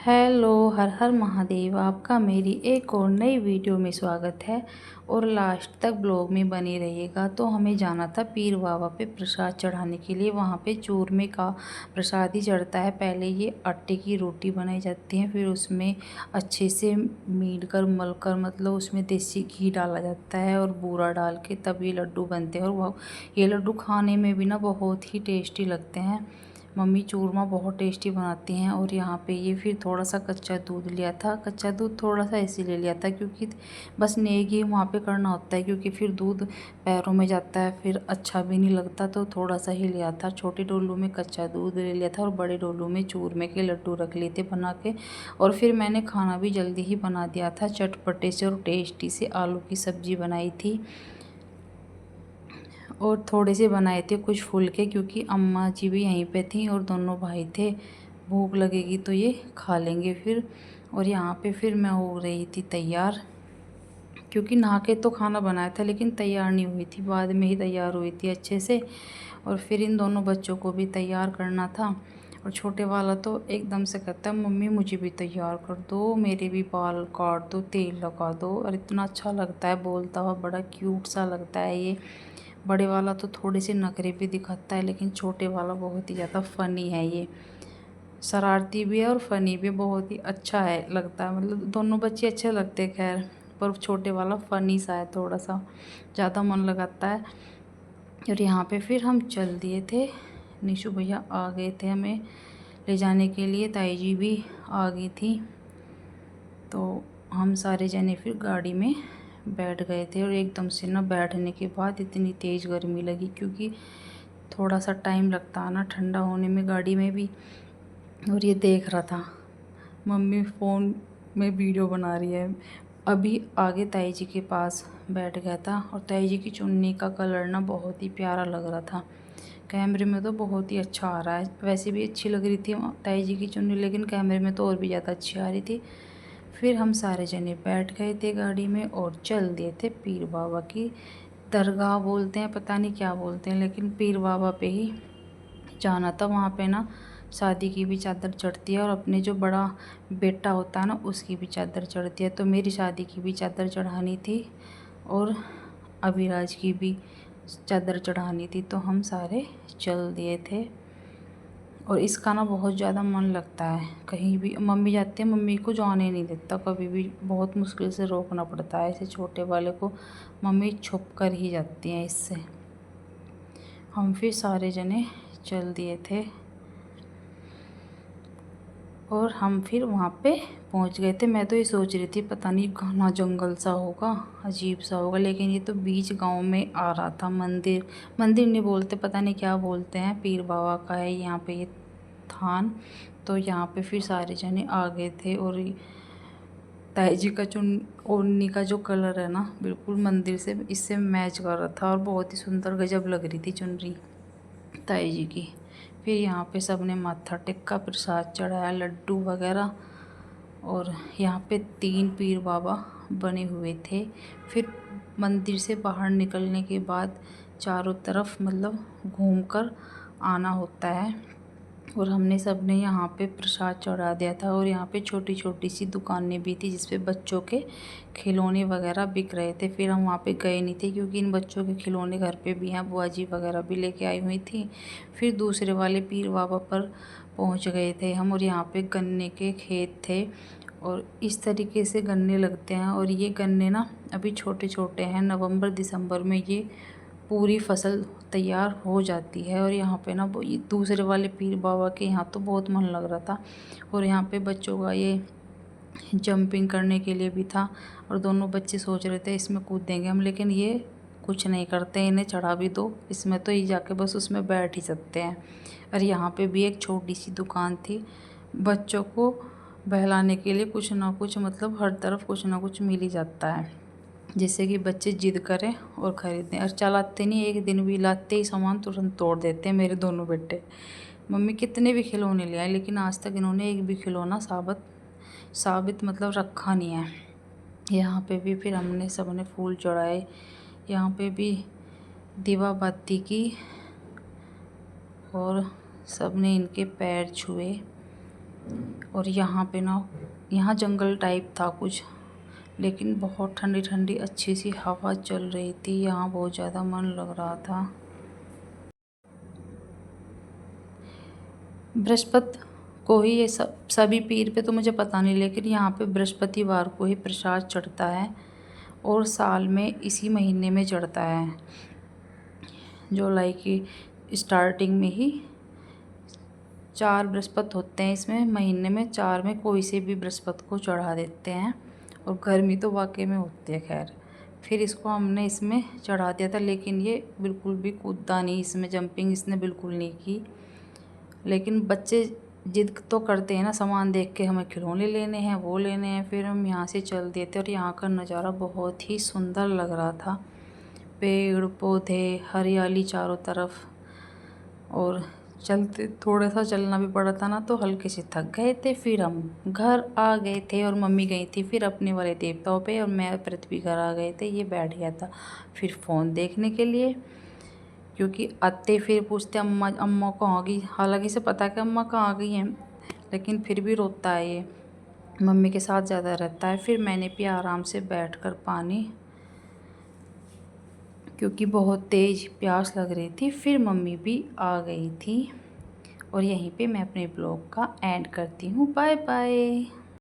Hello, हर हर महादेव। आपका मेरी एक और नई वीडियो में स्वागत है और लास्ट तक ब्लॉग में बने रहिएगा। तो हमें जाना था पीर बाबा पे प्रसाद चढ़ाने के लिए। वहाँ पे चूरमे का प्रसाद ही चढ़ता है। पहले ये आटे की रोटी बनाई जाती है, फिर उसमें अच्छे से मील कर मल कर मतलब उसमें देसी घी डाला जाता है और बूरा डाल के तब ये लड्डू बनते हैं। और वह ये लड्डू खाने में भी ना बहुत ही टेस्टी लगते हैं। मम्मी चूरमा बहुत टेस्टी बनाती हैं। और यहाँ पे ये फिर थोड़ा सा कच्चा दूध लिया था। कच्चा दूध थोड़ा सा इसीलिए लिया था क्योंकि बस नेग ही वहाँ पे करना होता है, क्योंकि फिर दूध पैरों में जाता है, फिर अच्छा भी नहीं लगता। तो थोड़ा सा ही लिया था। छोटे डोलू में कच्चा दूध ले लिया था और बड़े डोलू में चूरमे के लड्डू रख लिए थे बना के। और फिर मैंने खाना भी जल्दी ही बना दिया था, चटपटे से और टेस्टी से आलू की सब्ज़ी बनाई थी। और थोड़े से बनाए थे कुछ फुलके, क्योंकि अम्मा जी भी यहीं पे थी और दोनों भाई थे। भूख लगेगी तो ये खा लेंगे फिर। और यहाँ पे फिर मैं हो रही थी तैयार, क्योंकि नहा के तो खाना बनाया था लेकिन तैयार नहीं हुई थी, बाद में ही तैयार हुई थी अच्छे से। और फिर इन दोनों बच्चों को भी तैयार करना था। और छोटे वाला तो एकदम से कहता है, मम्मी मुझे भी तैयार कर दो, मेरे भी बाल काट दो, तेल लगा दो। और इतना अच्छा लगता है बोलता हुआ, बड़ा क्यूट सा लगता है ये। बड़े वाला तो थोड़े से नखरे भी दिखाता है, लेकिन छोटे वाला बहुत ही ज़्यादा फ़नी है ये। शरारती भी है और फ़नी भी, बहुत ही अच्छा है लगता है। मतलब दोनों बच्चे अच्छे लगते हैं खैर, पर छोटे वाला फ़नी सा है, थोड़ा सा ज़्यादा मन लगाता है। और यहाँ पे फिर हम चल दिए थे। निशु भैया आ गए थे हमें ले जाने के लिए, ताई जी भी आ गई थी। तो हम सारे जने फिर गाड़ी में बैठ गए थे। और एकदम से ना बैठने के बाद इतनी तेज़ गर्मी लगी, क्योंकि थोड़ा सा टाइम लगता है ना ठंडा होने में गाड़ी में भी। और ये देख रहा था, मम्मी फ़ोन में वीडियो बना रही है। अभी आगे ताई जी के पास बैठ गया था। और ताई जी की चुन्नी का कलर ना बहुत ही प्यारा लग रहा था। कैमरे में तो बहुत ही अच्छा आ रहा है, वैसे भी अच्छी लग रही थी ताई जी की चुन्नी, लेकिन कैमरे में तो और भी ज़्यादा अच्छी आ रही थी। फिर हम सारे जने बैठ गए थे गाड़ी में और चल दिए थे पीर बाबा की दरगाह, बोलते हैं पता नहीं क्या बोलते हैं, लेकिन पीर बाबा पे ही जाना था। वहाँ पे ना शादी की भी चादर चढ़ती है और अपने जो बड़ा बेटा होता है ना उसकी भी चादर चढ़ती है। तो मेरी शादी की भी चादर चढ़ानी थी और अभिराज की भी चादर चढ़ानी थी। तो हम सारे चल दिए थे। और इसका ना बहुत ज़्यादा मन लगता है, कहीं भी मम्मी जाती है, मम्मी को जाने नहीं देता कभी भी, बहुत मुश्किल से रोकना पड़ता है ऐसे छोटे वाले को। मम्मी छुप कर ही जाती हैं इससे। हम फिर सारे जने चल दिए थे और हम फिर वहाँ पे पहुँच गए थे। मैं तो ये सोच रही थी पता नहीं घना जंगल सा होगा, अजीब सा होगा, लेकिन ये तो बीच गांव में आ रहा था। मंदिर मंदिर नहीं बोलते, पता नहीं क्या बोलते हैं, पीर बाबा का है यहाँ पे ये थान। तो यहाँ पे फिर सारे जने आ गए थे। और ताई जी का ओढ़नी का जो कलर है ना, बिल्कुल मंदिर से इससे मैच कर रहा था और बहुत ही सुंदर गजब लग रही थी चुनरी ताई जी की। फिर यहाँ पे सब ने माथा टेका, प्रसाद चढ़ाया, लड्डू वगैरह। और यहाँ पे 3 पीर बाबा बने हुए थे। फिर मंदिर से बाहर निकलने के बाद चारों तरफ मतलब घूमकर आना होता है। और हमने सब ने यहाँ पे प्रसाद चढ़ा दिया था। और यहाँ पे छोटी छोटी सी दुकानें भी थी जिस पे बच्चों के खिलौने वगैरह बिक रहे थे। फिर हम वहाँ पे गए नहीं थे, क्योंकि इन बच्चों के खिलौने घर पे भी हैं, बुआ जी वगैरह भी लेके आई हुई थी। फिर दूसरे वाले पीर बाबा पर पहुँच गए थे हम। और यहाँ पे गन्ने के खेत थे और इस तरीके से गन्ने लगते हैं। और ये गन्ने ना अभी छोटे छोटे हैं, नवंबर दिसंबर में ये पूरी फसल तैयार हो जाती है। और यहाँ पे ना ये दूसरे वाले पीर बाबा के यहाँ तो बहुत मन लग रहा था। और यहाँ पे बच्चों का ये जंपिंग करने के लिए भी था। और दोनों बच्चे सोच रहे थे इसमें कूदेंगे हम, लेकिन ये कुछ नहीं करते, इन्हें चढ़ा भी दो इसमें तो ये जाके बस उसमें बैठ ही सकते हैं। और यहाँ पे भी एक छोटी सी दुकान थी, बच्चों को बहलाने के लिए कुछ ना कुछ मतलब हर तरफ कुछ ना कुछ मिल ही जाता है, जिससे कि बच्चे जिद करें और ख़रीदें। और चलाते नहीं, एक दिन भी लाते ही सामान तुरंत तोड़ देते हैं मेरे दोनों बेटे। मम्मी कितने भी खिलौने ले आए, लेकिन आज तक इन्होंने एक भी खिलौना साबित मतलब रखा नहीं है। यहाँ पे भी फिर हमने सबने फूल चढ़ाए, यहाँ पे भी दीवा बाती की और सबने इनके पैर छुए। और यहाँ पे ना, यहाँ जंगल टाइप था कुछ, लेकिन बहुत ठंडी ठंडी अच्छी सी हवा चल रही थी। यहाँ बहुत ज़्यादा मन लग रहा था। बृहस्पति को ही ये सभी पीर पे तो मुझे पता नहीं, लेकिन यहाँ पे बृहस्पतिवार को ही प्रसाद चढ़ता है और साल में इसी महीने में चढ़ता है। जुलाई की स्टार्टिंग में ही 4 बृहस्पति होते हैं इसमें महीने में, 4 में कोई से भी बृहस्पति को चढ़ा देते हैं। और गर्मी तो वाकई में होती है। खैर, फिर इसको हमने इसमें चढ़ा दिया था, लेकिन ये बिल्कुल भी कूदा नहीं, इसमें जंपिंग इसने बिल्कुल नहीं की। लेकिन बच्चे जिद तो करते हैं ना, सामान देख के हमें खिलौने लेने हैं, वो लेने हैं। फिर हम यहाँ से चल देते और यहाँ का नज़ारा बहुत ही सुंदर लग रहा था। पेड़ पौधे, हरियाली चारों तरफ। और चलते थोड़ा सा चलना भी पड़ा था ना, तो हल्के से थक गए थे। फिर हम घर आ गए थे और मम्मी गई थी फिर अपने वाले देवताओं पे, और मैं पृथ्वी घर आ गए थे। ये बैठ गया था फिर फ़ोन देखने के लिए, क्योंकि आते फिर पूछते अम्मा अम्मा कहाँ गई। हालांकि इसे पता है कि अम्मा कहाँ गई हैं, लेकिन फिर भी रोता है ये, मम्मी के साथ ज़्यादा रहता है। फिर मैंने पिया आराम से बैठकर पानी, क्योंकि बहुत तेज़ प्यास लग रही थी। फिर मम्मी भी आ गई थी। और यहीं पे मैं अपने ब्लॉग का एंड करती हूँ। Bye bye.